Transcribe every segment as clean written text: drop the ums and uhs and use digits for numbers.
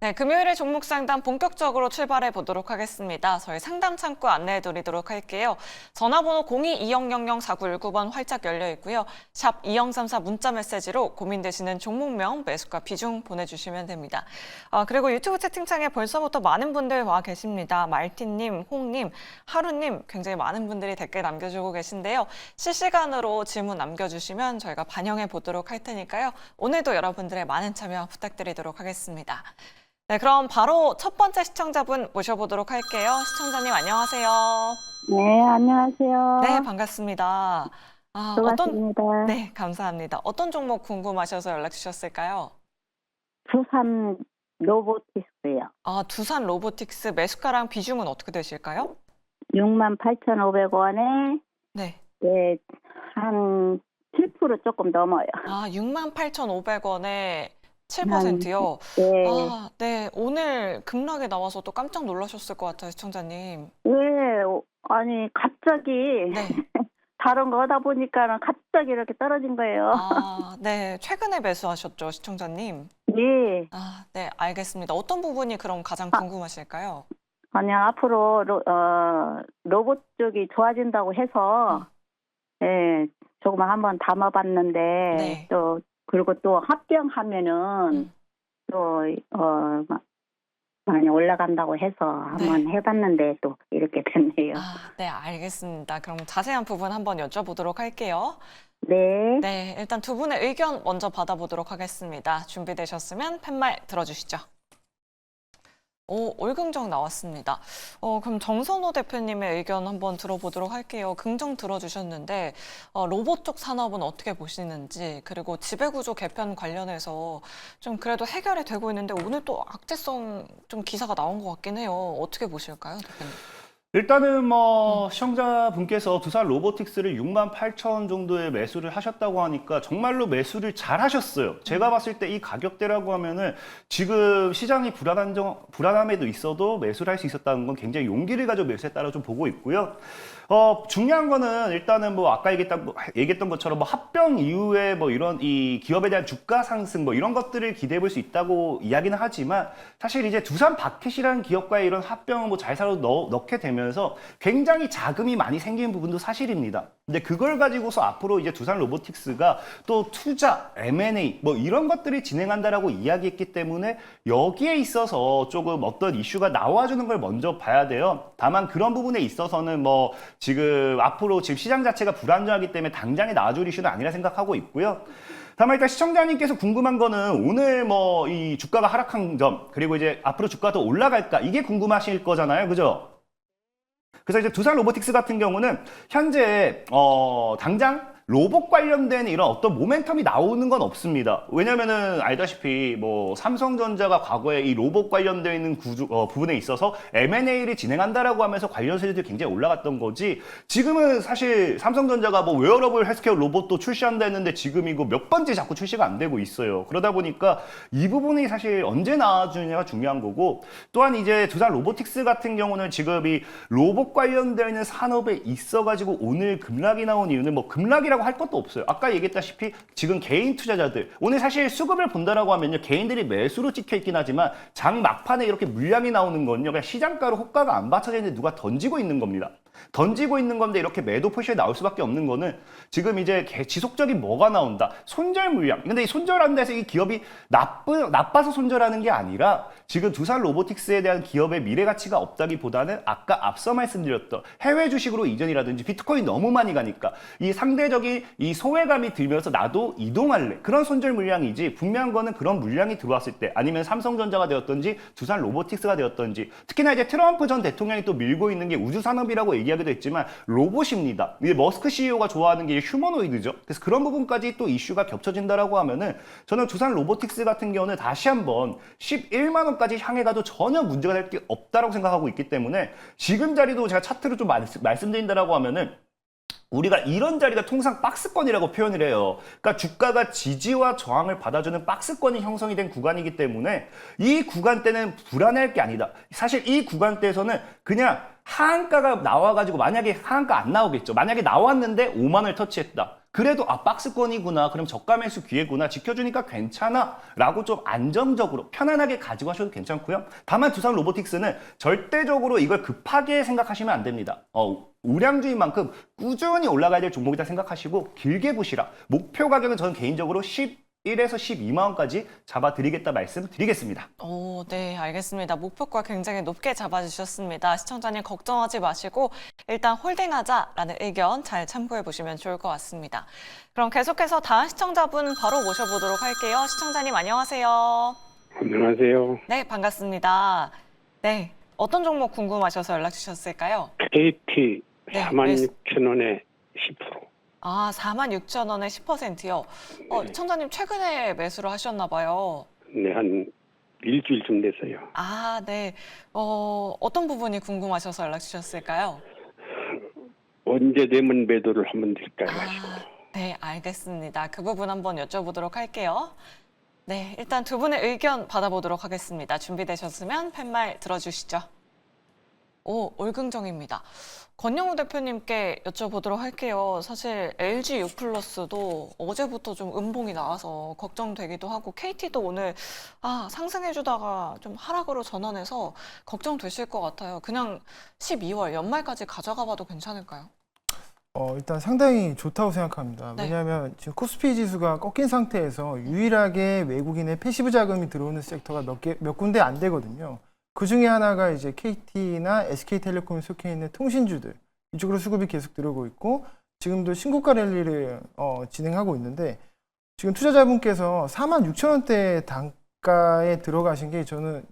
네, 금요일에 종목 상담 본격적으로 출발해 보도록 하겠습니다. 저희 상담 창구 안내해 드리도록 할게요. 전화번호 02-2000-4919번 활짝 열려 있고요. 샵 2034 문자 메시지로 고민되시는 종목명, 매수가 비중 보내주시면 됩니다. 그리고 유튜브 채팅창에 벌써부터 많은 분들 와 계십니다. 말티님, 홍님, 하루님 굉장히 많은 분들이 댓글 남겨주고 계신데요. 실시간으로 질문 남겨주시면 저희가 반영해 보도록 할 테니까요. 오늘도 여러분들의 많은 참여 부탁드리도록 하겠습니다. 네, 그럼 바로 첫 번째 시청자분 모셔보도록 할게요. 시청자님 안녕하세요. 네, 안녕하세요. 네, 반갑습니다. 반갑습니다. 네, 감사합니다. 어떤 종목 궁금하셔서 연락 주셨을까요? 두산 로보티스요. 두산 로보틱스 매수가랑 비중은 어떻게 되실까요? 68,500원에 네. 네, 한 7% 조금 넘어요. 68,500원에 7%요? 네. 네. 오늘 급락에 나와서 또 깜짝 놀라셨을 것 같아요, 시청자님. 네, 아니 갑자기 네. 다른 거 하다 보니까는 갑자기 이렇게 떨어진 거예요. 네. 최근에 매수하셨죠, 시청자님? 네. 네, 알겠습니다. 어떤 부분이 그럼 가장 궁금하실까요? 아니 앞으로 로봇 쪽이 좋아진다고 해서 네, 조금만 한번 담아봤는데 네. 또 그리고 또 합병하면은 또 많이 올라간다고 해서 한번 해봤는데 또 이렇게 됐네요. 네, 알겠습니다. 그럼 자세한 부분 한번 여쭤보도록 할게요. 네. 네, 일단 두 분의 의견 먼저 받아보도록 하겠습니다. 준비되셨으면 팻말 들어주시죠. 올긍정 나왔습니다. 그럼 정선호 대표님의 의견 한번 들어보도록 할게요. 긍정 들어주셨는데 로봇 쪽 산업은 어떻게 보시는지, 그리고 지배구조 개편 관련해서 좀 그래도 해결이 되고 있는데 오늘 또 악재성 좀 기사가 나온 것 같긴 해요. 어떻게 보실까요, 대표님? 일단은 시청자분께서 두산 로보틱스를 68,000원 정도의 매수를 하셨다고 하니까 정말로 매수를 잘 하셨어요. 제가 봤을 때 이 가격대라고 하면은 지금 시장이 불안함에도 있어도 매수를 할 수 있었다는 건 굉장히 용기를 가지고 매수했다고 좀 보고 있고요. 중요한 거는 일단은 아까 얘기했던 것처럼 합병 이후에 이런 이 기업에 대한 주가 상승 이런 것들을 기대해 볼 수 있다고 이야기는 하지만 사실 이제 두산 바켓이라는 기업과의 이런 합병을 잘 넣게 되면서 굉장히 자금이 많이 생기는 부분도 사실입니다. 근데 그걸 가지고서 앞으로 이제 두산 로보틱스가 또 투자, M&A 이런 것들을 진행한다라고 이야기했기 때문에 여기에 있어서 조금 어떤 이슈가 나와주는 걸 먼저 봐야 돼요. 다만 그런 부분에 있어서는 지금 앞으로 지금 시장 자체가 불안정하기 때문에 당장에 나와줄 이슈는 아니라 생각하고 있고요. 다만 일단 시청자님께서 궁금한 거는 오늘 이 주가가 하락한 점, 그리고 이제 앞으로 주가가 더 올라갈까, 이게 궁금하실 거잖아요. 그죠? 그래서 이제 두산 로보틱스 같은 경우는 현재 당장 로봇 관련된 이런 어떤 모멘텀이 나오는 건 없습니다. 왜냐면은 알다시피 삼성전자가 과거에 이 로봇 관련되어 있는 부분에 있어서 M&A를 진행한다라고 하면서 관련세들이 굉장히 올라갔던 거지, 지금은 사실 삼성전자가 웨어러블 헬스케어 로봇도 출시한다 했는데 지금 이거 몇 번째 자꾸 출시가 안 되고 있어요. 그러다 보니까 이 부분이 사실 언제 나와주느냐가 중요한 거고, 또한 이제 두산 로보틱스 같은 경우는 지금 이 로봇 관련되어 있는 산업에 있어가지고 오늘 급락이 나온 이유는 급락이라고 할 것도 없어요. 아까 얘기했다시피 지금 개인 투자자들, 오늘 사실 수급을 본다라고 하면요, 개인들이 매수로 찍혀 있긴 하지만 장 막판에 이렇게 물량이 나오는 건요, 그냥 시장가로 호가가 안 받쳐져 있는데 누가 던지고 있는 겁니다. 던지고 있는 건데 이렇게 매도 포지션이 나올 수밖에 없는 거는 지금 이제 지속적인 뭐가 나온다? 손절 물량. 근데 이 손절하는 데서 이 기업이 나빠서 손절하는 게 아니라 지금 두산 로보틱스에 대한 기업의 미래 가치가 없다기보다는 아까 앞서 말씀드렸던 해외 주식으로 이전이라든지 비트코인 너무 많이 가니까 이 상대적인 이 소외감이 들면서 나도 이동할래. 그런 손절 물량이지, 분명한 거는 그런 물량이 들어왔을 때, 아니면 삼성전자가 되었던지 두산 로보틱스가 되었던지, 특히나 이제 트럼프 전 대통령이 또 밀고 있는 게 우주산업이라고 얘기하기도 했지만 로봇입니다. 이게 머스크 CEO가 좋아하는 게 휴머노이드죠. 그래서 그런 부분까지 또 이슈가 겹쳐진다라고 하면은 저는 두산 로보틱스 같은 경우는 다시 한번 11만 원까지 향해 가도 전혀 문제가 될 게 없다라고 생각하고 있기 때문에 지금 자리도 제가 차트로 좀 말씀드린다라고 하면은 우리가 이런 자리가 통상 박스권이라고 표현을 해요. 그러니까 주가가 지지와 저항을 받아주는 박스권이 형성이 된 구간이기 때문에 이 구간대는 불안해할 게 아니다. 사실 이 구간대에서는 그냥 하한가가 나와가지고, 만약에 하한가 안 나오겠죠. 만약에 나왔는데 5만 원을 터치했다. 그래도 박스권이구나, 그럼 저가 매수 기회구나, 지켜주니까 괜찮아 라고 좀 안정적으로 편안하게 가지고 하셔도 괜찮고요. 다만 두산 로보틱스는 절대적으로 이걸 급하게 생각하시면 안 됩니다. 우량주인 만큼 꾸준히 올라가야 될 종목이다 생각하시고 길게 보시라. 목표 가격은 저는 개인적으로 11에서 12만 원까지 잡아드리겠다 말씀드리겠습니다. 오, 네, 알겠습니다. 목표가 굉장히 높게 잡아주셨습니다. 시청자님 걱정하지 마시고 일단 홀딩하자라는 의견 잘 참고해 보시면 좋을 것 같습니다. 그럼 계속해서 다음 시청자분 바로 모셔보도록 할게요. 시청자님 안녕하세요. 안녕하세요. 네, 반갑습니다. 네, 어떤 종목 궁금하셔서 연락 주셨을까요? KT 네, 46,000원에 10%. 아, 46,000원에 10%요. 시청자님 최근에 매수를 하셨나 봐요. 네, 한 일주일쯤 됐어요. 아, 네. 어떤 부분이 궁금하셔서 연락 주셨을까요? 언제 되면 매도를 한번 드릴까요? 하시고. 네, 알겠습니다. 그 부분 한번 여쭤보도록 할게요. 네, 일단 두 분의 의견 받아보도록 하겠습니다. 준비되셨으면 팻말 들어주시죠. 오, 올긍정입니다. 권영우 대표님께 여쭤보도록 할게요. 사실 LG U+도 어제부터 좀 음봉이 나와서 걱정되기도 하고 KT도 오늘 상승해주다가 좀 하락으로 전환해서 걱정되실 것 같아요. 그냥 12월 연말까지 가져가 봐도 괜찮을까요? 일단 상당히 좋다고 생각합니다. 네. 왜냐하면 지금 코스피 지수가 꺾인 상태에서 유일하게 외국인의 패시브 자금이 들어오는 섹터가 몇 군데 안 되거든요. 그 중에 하나가 이제 KT나 SK텔레콤에 속해 있는 통신주들, 이쪽으로 수급이 계속 들어오고 있고 지금도 신고가 랠리를 진행하고 있는데 지금 투자자분께서 46,000원대 단가에 들어가신 게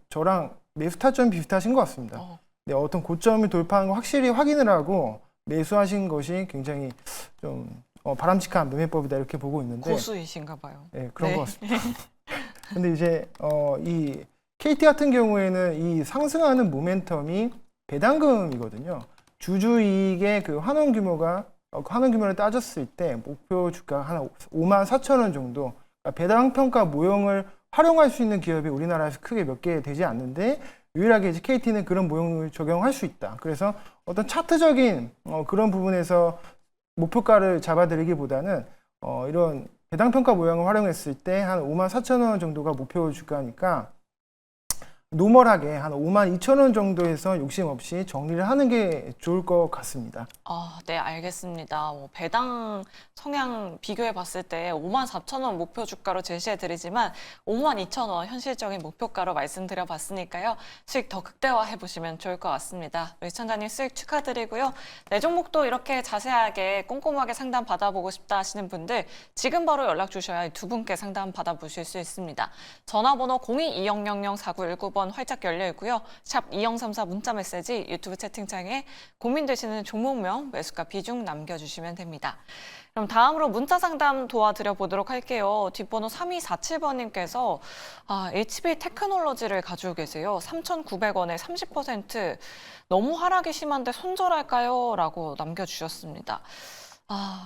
저랑 매수 타점이 비슷하신 것 같습니다. 네, 어떤 고점을 돌파한 거 확실히 확인을 하고 매수하신 것이 굉장히 좀 바람직한 매매법이다 이렇게 보고 있는데 고수이신가 봐요. 네, 그런 것 같습니다. 근데 이제 이 KT 같은 경우에는 이 상승하는 모멘텀이 배당금이거든요. 주주이익의 그 환원 규모를 따졌을 때 목표 주가 한 54,000원 정도, 그러니까 배당 평가 모형을 활용할 수 있는 기업이 우리나라에서 크게 몇 개 되지 않는데 유일하게 이제 KT는 그런 모형을 적용할 수 있다. 그래서 어떤 차트적인 그런 부분에서 목표가를 잡아드리기보다는 이런 배당 평가 모형을 활용했을 때 한 54,000원 정도가 목표 주가니까 노멀하게 한 52,000원 정도에서 욕심 없이 정리를 하는 게 좋을 것 같습니다. 네, 알겠습니다. 배당 성향 비교해 봤을 때 54,000원 목표 주가로 제시해 드리지만 52,000원 현실적인 목표가로 말씀드려 봤으니까요. 수익 더 극대화해 보시면 좋을 것 같습니다. 우리 시청자님 수익 축하드리고요. 내 종목도 이렇게 자세하게 꼼꼼하게 상담 받아보고 싶다 하시는 분들 지금 바로 연락 주셔야 두 분께 상담 받아보실 수 있습니다. 전화번호 02-2000-4919번 활짝 열려 있고요. 샵 2034 문자 메시지 유튜브 채팅창에 고민되시는 종목명, 매수가 비중 남겨주시면 됩니다. 그럼 다음으로 문자 상담 도와드려 보도록 할게요. 뒷번호 3247번님께서 HB 테크놀로지를 가지고 계세요. 3,900원에 30% 너무 하락이 심한데 손절할까요? 라고 남겨주셨습니다.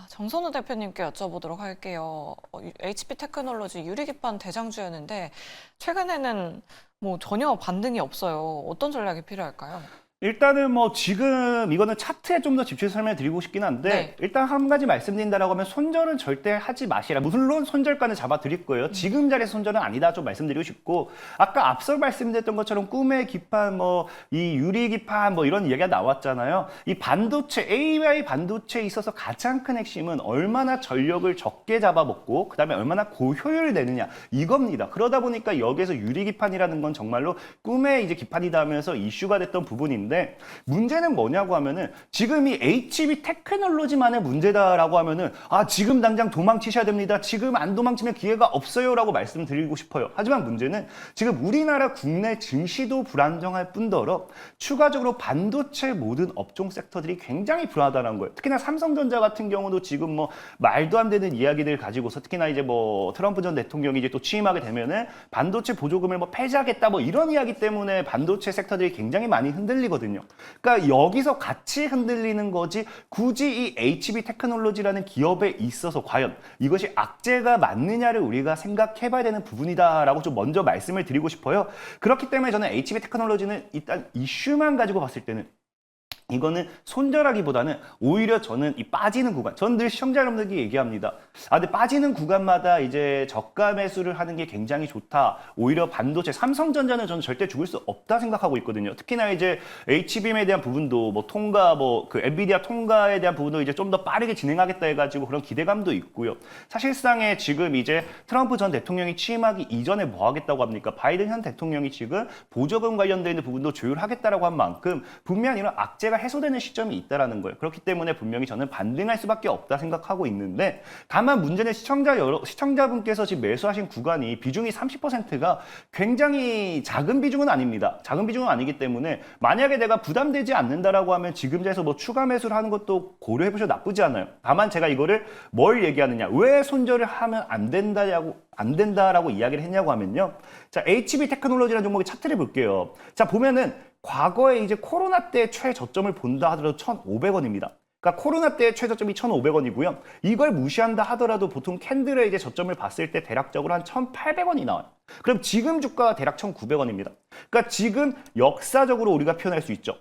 정선우 대표님께 여쭤보도록 할게요. HP 테크놀로지 유리기판 대장주였는데 최근에는 전혀 반등이 없어요. 어떤 전략이 필요할까요? 일단은 지금 이거는 차트에 좀 더 집중해서 설명드리고 싶긴 한데 네. 일단 한 가지 말씀드린다라고 하면 손절은 절대 하지 마시라. 물론 손절가는 잡아드릴 거예요. 지금 자리에서 손절은 아니다 좀 말씀드리고 싶고 아까 앞서 말씀드렸던 것처럼 꿈의 기판 이 유리 기판 이런 이야기가 나왔잖아요. 이 반도체 AI 반도체에 있어서 가장 큰 핵심은 얼마나 전력을 적게 잡아먹고 그다음에 얼마나 고효율을 내느냐 이겁니다. 그러다 보니까 여기에서 유리 기판이라는 건 정말로 꿈의 이제 기판이다 하면서 이슈가 됐던 부분인데 문제는 뭐냐고 하면은 지금 이 HB 테크놀로지만의 문제다라고 하면은 지금 당장 도망치셔야 됩니다. 지금 안 도망치면 기회가 없어요라고 말씀드리고 싶어요. 하지만 문제는 지금 우리나라 국내 증시도 불안정할 뿐더러 추가적으로 반도체 모든 업종 섹터들이 굉장히 불안하다는 거예요. 특히나 삼성전자 같은 경우도 지금 말도 안 되는 이야기들 가지고서 특히나 이제 트럼프 전 대통령이 이제 또 취임하게 되면은 반도체 보조금을 폐지하겠다 이런 이야기 때문에 반도체 섹터들이 굉장히 많이 흔들리거든요. 그러니까 여기서 같이 흔들리는 거지 굳이 이 HB 테크놀로지라는 기업에 있어서 과연 이것이 악재가 맞느냐를 우리가 생각해 봐야 되는 부분이다라고 좀 먼저 말씀을 드리고 싶어요. 그렇기 때문에 저는 HB 테크놀로지는 일단 이슈만 가지고 봤을 때는 이거는 손절하기보다는 오히려 저는 이 빠지는 구간, 전 늘 시청자 여러분들께 얘기합니다. 근데 빠지는 구간마다 이제 저가 매수를 하는 게 굉장히 좋다. 오히려 반도체, 삼성전자는 저는 절대 죽을 수 없다 생각하고 있거든요. 특히나 이제 HBM에 대한 부분도 뭐 통과, 그 엔비디아 통과에 대한 부분도 이제 좀 더 빠르게 진행하겠다 해가지고 그런 기대감도 있고요. 사실상에 지금 이제 트럼프 전 대통령이 취임하기 이전에 뭐 하겠다고 합니까? 바이든 현 대통령이 지금 보조금 관련되어 있는 부분도 조율하겠다라고 한 만큼 분명히 이런 악재가 해소되는 시점이 있다라는 거예요. 그렇기 때문에 분명히 저는 반등할 수밖에 없다 생각하고 있는데, 다만 문제는 시청자분께서 지금 매수하신 구간이 비중이 30%가 굉장히 작은 비중은 아닙니다. 작은 비중은 아니기 때문에 만약에 내가 부담되지 않는다라고 하면 지금자에서 뭐 추가 매수를 하는 것도 고려해 보셔도 나쁘지 않아요. 다만 제가 이거를 뭘 얘기하느냐, 왜 손절을 하면 안 된다라고 이야기를 했냐고 하면요. 자, HB 테크놀로지라는 종목의 차트를 볼게요. 자, 보면은 과거에 이제 코로나 때 최저점을 본다 하더라도 1,500원입니다. 그러니까 코로나 때 최저점이 1,500원이고요. 이걸 무시한다 하더라도 보통 캔들의 이제 저점을 봤을 때 대략적으로 한 1,800원이 나와요. 그럼 지금 주가가 대략 1,900원입니다. 그러니까 지금 역사적으로 우리가 표현할 수 있죠.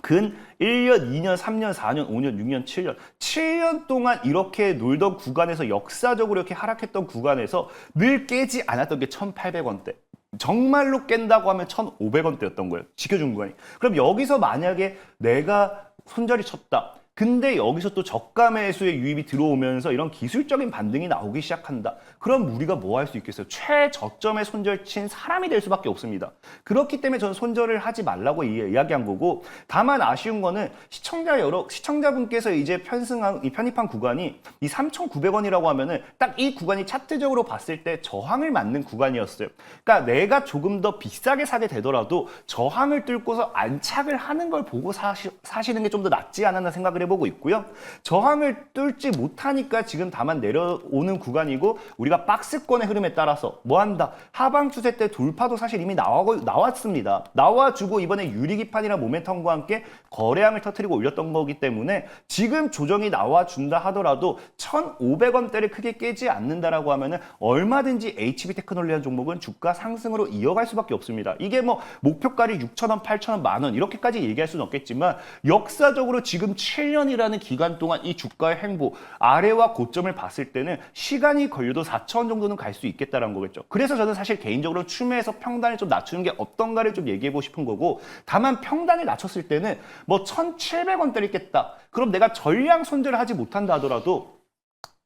근 1년, 2년, 3년, 4년, 5년, 6년, 7년. 7년 동안 이렇게 놀던 구간에서 역사적으로 이렇게 하락했던 구간에서 늘 깨지 않았던 게 1,800원대. 정말로 깬다고 하면 1,500원대였던 거예요. 지켜준 구간이. 그럼 여기서 만약에 내가 손절이 쳤다. 근데 여기서 또 저가 매수의 유입이 들어오면서 이런 기술적인 반등이 나오기 시작한다. 그럼 우리가 뭐 할 수 있겠어요? 최저점에 손절 친 사람이 될 수밖에 없습니다. 그렇기 때문에 저는 손절을 하지 말라고 이야기한 거고, 다만 아쉬운 거는 시청자분께서 이제 편입한 구간이 이 3,900원이라고 하면은 딱 이 구간이 차트적으로 봤을 때 저항을 맞는 구간이었어요. 그러니까 내가 조금 더 비싸게 사게 되더라도 저항을 뚫고서 안착을 하는 걸 보고 사시는 게 좀 더 낫지 않았나 생각을 해보고 있고요. 저항을 뚫지 못하니까 지금 다만 내려오는 구간이고, 우리가 박스권의 흐름에 따라서 뭐 한다? 하방 추세 때 돌파도 사실 이미 나왔습니다. 나와주고 이번에 유리기판이랑 모멘텀과 함께 거래량을 터뜨리고 올렸던 거기 때문에 지금 조정이 나와준다 하더라도 1,500원대를 크게 깨지 않는다라고 하면은 얼마든지 HB 테크놀로지라는 종목은 주가 상승으로 이어갈 수밖에 없습니다. 이게 뭐 목표가를 6,000원, 8,000원, 만원 이렇게까지 얘기할 수는 없겠지만, 역사적으로 지금 7년이라는 기간 동안 이 주가의 행보, 아래와 고점을 봤을 때는 시간이 걸려도 4,000원 정도는 갈 수 있겠다는 거겠죠. 그래서 저는 사실 개인적으로 추매해서 평단을 좀 낮추는 게 어떤가를 좀 얘기해보고 싶은 거고, 다만 평단을 낮췄을 때는 뭐 1,700원대를 깼다. 그럼 내가 전량 손절을 하지 못한다 하더라도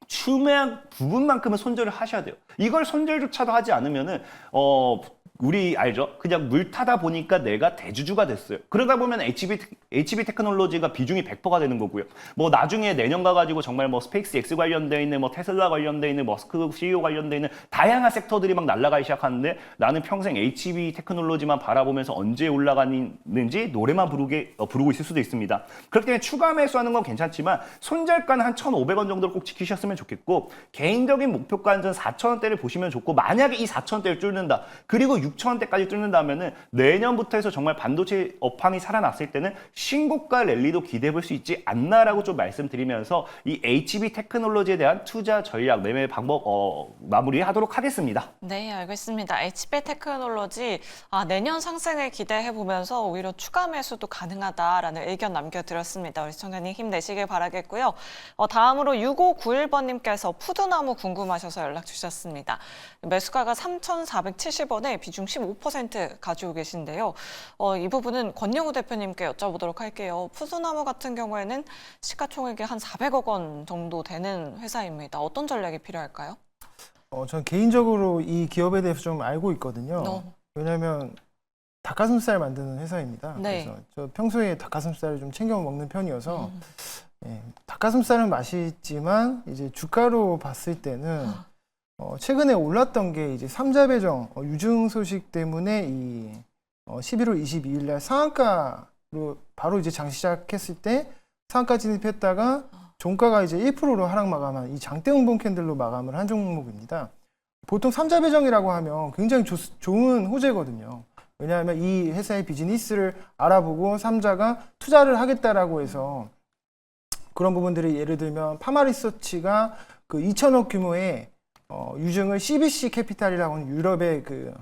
추매한 부분만큼은 손절을 하셔야 돼요. 이걸 손절조차도 하지 않으면은 우리 알죠? 그냥 물 타다 보니까 내가 대주주가 됐어요. 그러다 보면 HB 테크놀로지가 비중이 100%가 되는 거고요. 뭐 나중에 내년 가가지고 정말 뭐 스페이스 X 관련돼 있는, 뭐 테슬라 관련돼 있는, 머스크 CEO 관련돼 있는 다양한 섹터들이 막 날아가기 시작하는데, 나는 평생 HB 테크놀로지만 바라보면서 언제 올라가는지 노래만 부르고 있을 수도 있습니다. 그렇기 때문에 추가 매수하는 건 괜찮지만 손절가는 한 1,500원 정도를 꼭 지키셨으면 좋겠고, 개인적인 목표가는 전 4,000원대를 보시면 좋고, 만약에 이 4,000원대를 뚫는다. 그리고 6,000원대까지 뚫는다면은 내년부터 해서 정말 반도체 업황이 살아났을 때는 신고가 랠리도 기대해 볼 수 있지 않나라고 좀 말씀드리면서 이 HB 테크놀로지에 대한 투자 전략, 매매 방법 마무리하도록 하겠습니다. 네, 알겠습니다. HB 테크놀로지 내년 상승을 기대해 보면서 오히려 추가 매수도 가능하다라는 의견 남겨드렸습니다. 우리 시청자님 힘내시길 바라겠고요. 다음으로 6591번님께서 푸드나무 궁금하셔서 연락 주셨습니다. 매수가가 3,470원에 비중 15% 가지고 계신데요. 이 부분은 권영우 대표님께 여쭤보도록 할게요. 푸드나무 같은 경우에는 시가총액이 한 400억 원 정도 되는 회사입니다. 어떤 전략이 필요할까요? 전 개인적으로 이 기업에 대해서 좀 알고 있거든요. 왜냐하면 닭가슴살 만드는 회사입니다. 네. 그래서 저 평소에 닭가슴살을 좀 챙겨 먹는 편이어서 닭가슴살은 맛있지만 이제 주가로 봤을 때는 최근에 올랐던 게 이제 삼자배정 유증 소식 때문에 이 11월 22일 날 상한가로 바로 이제 장 시작했을 때 상한가 진입했다가 종가가 이제 1%로 하락 마감한 이 장대응봉 캔들로 마감을 한 종목입니다. 보통 삼자배정이라고 하면 굉장히 좋은 호재거든요. 왜냐하면 이 회사의 비즈니스를 알아보고 삼자가 투자를 하겠다라고 해서 그런 부분들이, 예를 들면 파마리서치가 그 2천억 규모의 유증을 CBC 캐피탈이라고 하는 유럽의 그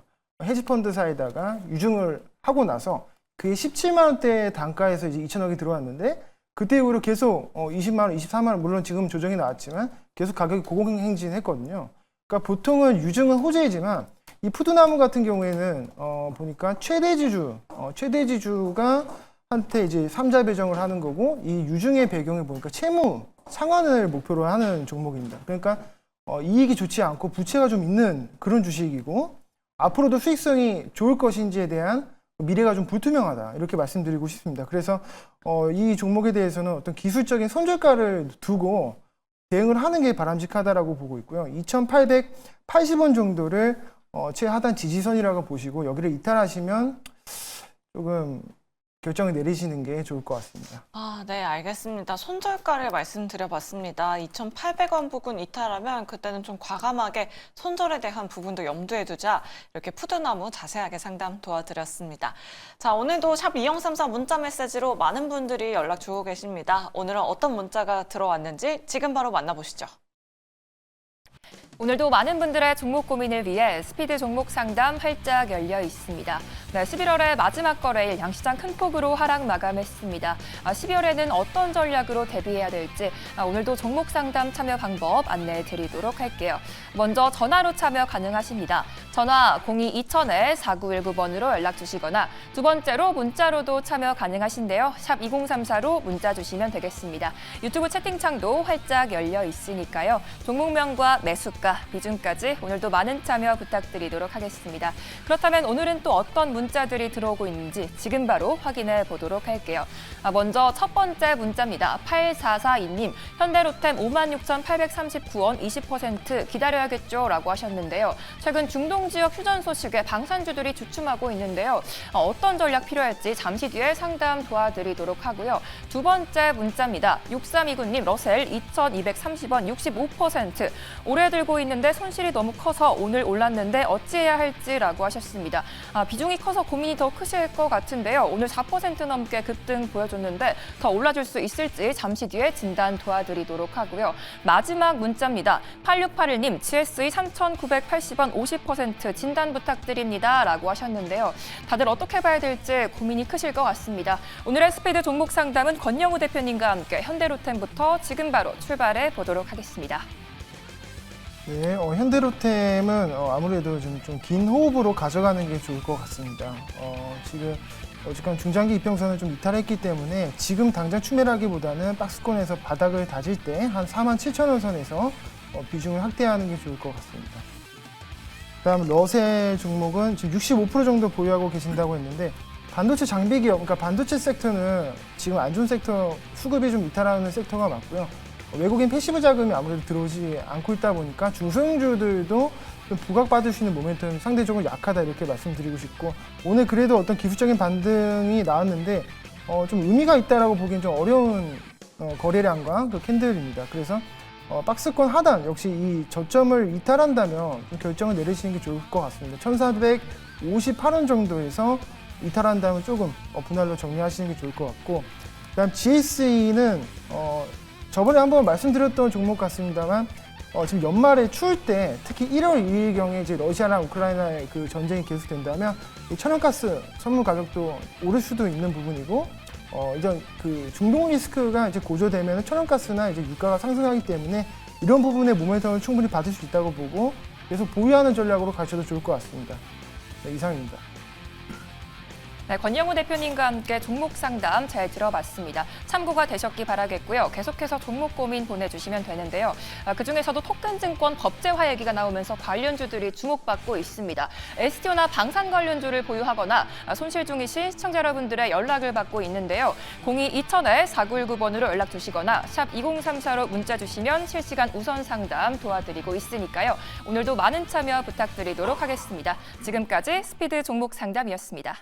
헤지펀드사에다가 유증을 하고 나서 그게 17만 원대 단가에서 이제 2천억이 들어왔는데 그때 이후로 계속 20만 원, 24만 원 물론 지금 조정이 나왔지만 계속 가격이 고공행진했거든요. 그러니까 보통은 유증은 호재이지만 이 푸드나무 같은 경우에는 보니까 최대 지주가 한테 이제 3자 배정을 하는 거고 이 유증의 배경을 보니까 채무 상환을 목표로 하는 종목입니다. 그러니까 이익이 좋지 않고 부채가 좀 있는 그런 주식이고 앞으로도 수익성이 좋을 것인지에 대한 미래가 좀 불투명하다 이렇게 말씀드리고 싶습니다. 그래서 이 종목에 대해서는 어떤 기술적인 손절가를 두고 대응을 하는 게 바람직하다라고 보고 있고요. 2,880원 정도를 최하단 지지선이라고 보시고 여기를 이탈하시면 조금 결정을 내리시는 게 좋을 것 같습니다. 네, 알겠습니다. 손절가를 말씀드려봤습니다. 2,800원 부근 이탈하면 그때는 좀 과감하게 손절에 대한 부분도 염두에 두자 이렇게 푸드나무 자세하게 상담 도와드렸습니다. 자, 오늘도 샵 2034 문자 메시지로 많은 분들이 연락 주고 계십니다. 오늘은 어떤 문자가 들어왔는지 지금 바로 만나보시죠. 오늘도 많은 분들의 종목 고민을 위해 스피드 종목 상담 활짝 열려 있습니다. 네, 11월의 마지막 거래일 양시장 큰 폭으로 하락 마감했습니다. 12월에는 어떤 전략으로 대비해야 될지 오늘도 종목 상담 참여 방법 안내해 드리도록 할게요. 먼저 전화로 참여 가능하십니다. 전화 02-2000-4919번으로 연락 주시거나 두 번째로 문자로도 참여 가능하신데요. 샵 2034로 문자 주시면 되겠습니다. 유튜브 채팅창도 활짝 열려 있으니까요. 종목명과 매수가, 비중까지 오늘도 많은 참여 부탁드리도록 하겠습니다. 그렇다면 오늘은 또 어떤 문자들이 들어오고 있는지 지금 바로 확인해 보도록 할게요. 먼저 첫 번째 문자입니다. 8442님, 현대로템 56,839원 20% 기다려야겠죠? 라고 하셨는데요. 최근 중동 지역 휴전 소식에 방산주들이 주춤하고 있는데요. 어떤 전략 필요할지 잠시 뒤에 상담 도와드리도록 하고요. 두 번째 문자입니다. 6329님, 러셀 2,230원 65% 오래 들고 있는데 손실이 너무 커서 오늘 올랐는데 어찌해야 할지라고 하셨습니다. 비중이 커서 고민이 더 크실 것 같은데요. 오늘 4% 넘게 급등 보여줬는데 더 올라줄 수 있을지 잠시 뒤에 진단 도와드리도록 하고요. 마지막 문자입니다. 8681님, GSE 3,980원 50% 진단 부탁드립니다. 라고 하셨는데요. 다들 어떻게 봐야 될지 고민이 크실 것 같습니다. 오늘의 스피드 종목 상담은 권영우 대표님과 함께 현대로템부터 지금 바로 출발해 보도록 하겠습니다. 네, 현대로템은 아무래도 좀 긴 호흡으로 가져가는 게 좋을 것 같습니다. 지금 어쨌건 중장기 이평선을 좀 이탈했기 때문에 지금 당장 추매하기보다는 박스권에서 바닥을 다질 때 한 47,000원 선에서 비중을 확대하는 게 좋을 것 같습니다. 그다음 러셀 종목은 지금 65% 정도 보유하고 계신다고 했는데 반도체 장비 기업, 그러니까 반도체 섹터는 지금 안 좋은 섹터, 수급이 좀 이탈하는 섹터가 맞고요. 외국인 패시브 자금이 아무래도 들어오지 않고 있다 보니까 중소형주들도 좀 부각받을 수 있는 모멘텀이 상대적으로 약하다 이렇게 말씀드리고 싶고 오늘 그래도 어떤 기술적인 반등이 나왔는데 좀 의미가 있다라고 보기엔 좀 어려운 거래량과 그 캔들입니다. 그래서 박스권 하단 역시 이 저점을 이탈한다면 좀 결정을 내리시는 게 좋을 것 같습니다. 1,458원 정도에서 이탈한다면 조금 분할로 정리하시는 게 좋을 것 같고 그다음 GSE는 저번에 한번 말씀드렸던 종목 같습니다만 지금 연말에 추울 때 특히 1월 2일경에 이제 러시아랑 우크라이나의 그 전쟁이 계속된다면 이 천연가스 선물 가격도 오를 수도 있는 부분이고 이제 그 중동 리스크가 이제 고조되면 천연가스나 이제 유가가 상승하기 때문에 이런 부분의 모멘텀을 충분히 받을 수 있다고 보고 계속 보유하는 전략으로 가셔도 좋을 것 같습니다. 네, 이상입니다. 네, 권영우 대표님과 함께 종목 상담 잘 들어봤습니다. 참고가 되셨기 바라겠고요. 계속해서 종목 고민 보내주시면 되는데요. 그중에서도 토큰증권 법제화 얘기가 나오면서 관련주들이 주목받고 있습니다. STO나 방산 관련주를 보유하거나 손실 중이신 시청자 여러분들의 연락을 받고 있는데요. 02-2000-4919번으로 연락 주시거나 샵 2034로 문자 주시면 실시간 우선 상담 도와드리고 있으니까요. 오늘도 많은 참여 부탁드리도록 하겠습니다. 지금까지 스피드 종목 상담이었습니다.